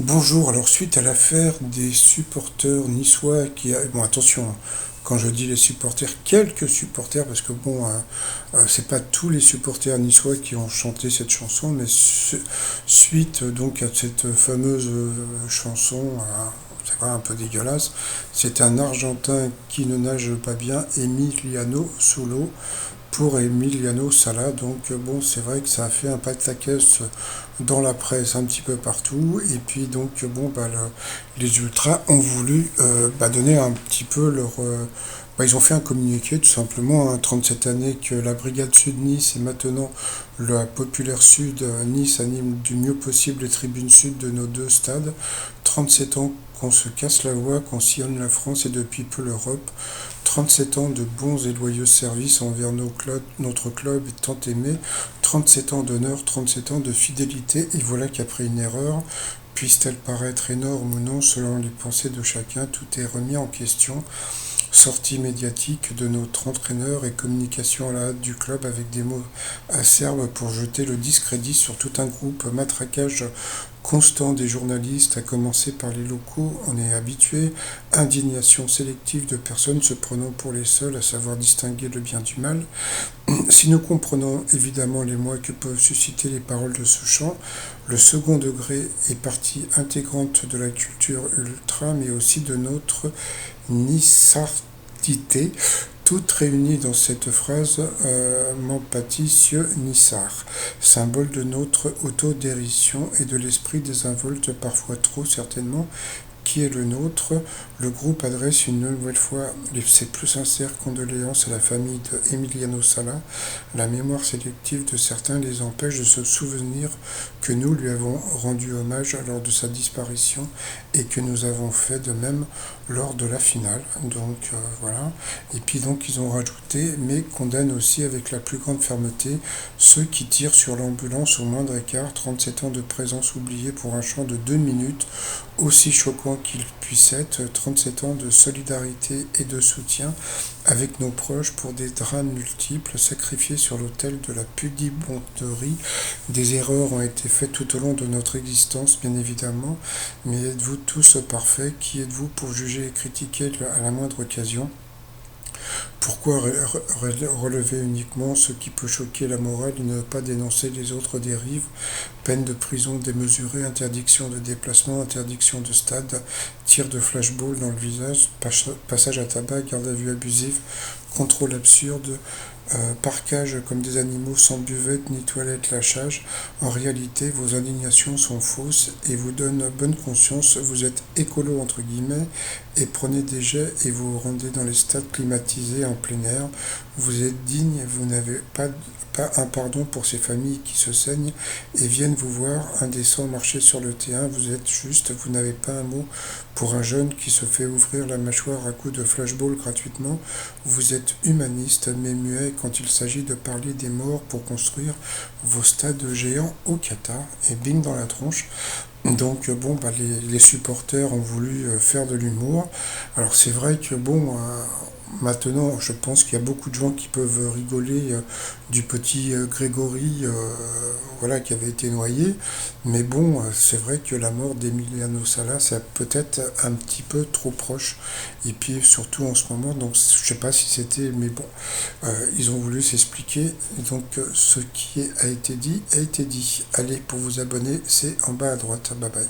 Bonjour, alors suite à l'affaire des supporters niçois Bon attention, hein, quand je dis les supporters, quelques supporters, parce que bon, c'est pas tous les supporters niçois qui ont chanté cette chanson, mais suite donc à cette fameuse chanson, c'est vrai un peu dégueulasse, c'est un Argentin qui ne nage pas bien, Emiliano Solo, pour Emiliano Sala. Donc bon, c'est vrai que ça a fait un pataquès dans la presse un petit peu partout. Et puis donc bon, les ultras ont voulu donner un petit peu ils ont fait un communiqué tout simplement, hein, 37 années que la brigade Sud-Nice et maintenant la Populaire Sud Nice anime du mieux possible les tribunes sud de nos deux stades. 37 ans qu'on se casse la voix, qu'on sillonne la France et depuis peu l'Europe. 37 ans de bons et loyaux services envers notre club tant aimé. 37 ans d'honneur, 37 ans de fidélité. Et voilà qu'après une erreur, puisse-t-elle paraître énorme ou non, selon les pensées de chacun, tout est remis en question. Sortie médiatique de notre entraîneur et communication à la hâte du club avec des mots acerbes pour jeter le discrédit sur tout un groupe, matraquage constant des journalistes, à commencer par les locaux, on est habitué, indignation sélective de personnes se prenant pour les seuls à savoir distinguer le bien du mal. Si nous comprenons évidemment l'émoi que peuvent susciter les paroles de ce chant, le second degré est partie intégrante de la culture ultra, mais aussi de notre nissardité, toutes réunies dans cette phrase Mampaticieux Nissard, symbole de notre autodérision et de l'esprit désinvolte, parfois trop certainement, qui est le nôtre. Le groupe adresse une nouvelle fois ses plus sincères condoléances à la famille de Emiliano Sala. La mémoire sélective de certains les empêche de se souvenir que nous lui avons rendu hommage lors de sa disparition et que nous avons fait de même lors de la finale. Donc voilà. Et puis donc ils ont rajouté, mais condamnent aussi avec la plus grande fermeté ceux qui tirent sur l'ambulance au moindre écart. 37 ans de présence oubliée pour un chant de 2 minutes, aussi choquant qu'il puisse être, 37 ans de solidarité et de soutien avec nos proches pour des drames multiples sacrifiés sur l'autel de la pudibonderie. Des erreurs ont été faites tout au long de notre existence, bien évidemment, mais êtes-vous tous parfaits? Qui êtes-vous pour juger et critiquer à la moindre occasion? Pourquoi relever uniquement ce qui peut choquer la morale et ne pas dénoncer les autres dérives? Peine de prison démesurée, interdiction de déplacement, interdiction de stade, tir de flashball dans le visage, passage à tabac, garde à vue abusive, contrôle absurde, parquage comme des animaux sans buvette ni toilette lâchage. En réalité, vos indignations sont fausses et vous donnent bonne conscience. Vous êtes écolo entre guillemets et prenez des jets et vous vous rendez dans les stades climatisés en plein air. Vous êtes digne, vous n'avez pas un pardon pour ces familles qui se saignent et viennent vous voir indécents marcher sur le terrain. Vous êtes juste, vous n'avez pas un mot pour un jeune qui se fait ouvrir la mâchoire à coups de flashball gratuitement. Vous êtes humaniste mais muet quand il s'agit de parler des morts pour construire vos stades géants au Qatar. Et bing dans la tronche. Donc bon, les supporters ont voulu faire de l'humour. Alors c'est vrai que bon, maintenant je pense qu'il y a beaucoup de gens qui peuvent rigoler du petit Grégory, voilà, qui avait été noyé. Mais bon, c'est vrai que la mort d'Emiliano Sala, c'est peut-être un petit peu trop proche. Et puis surtout en ce moment, donc je sais pas si c'était, mais bon, ils ont voulu s'expliquer. Donc ce qui a été dit a été dit. Allez, pour vous abonner, c'est en bas à droite. Bye bye.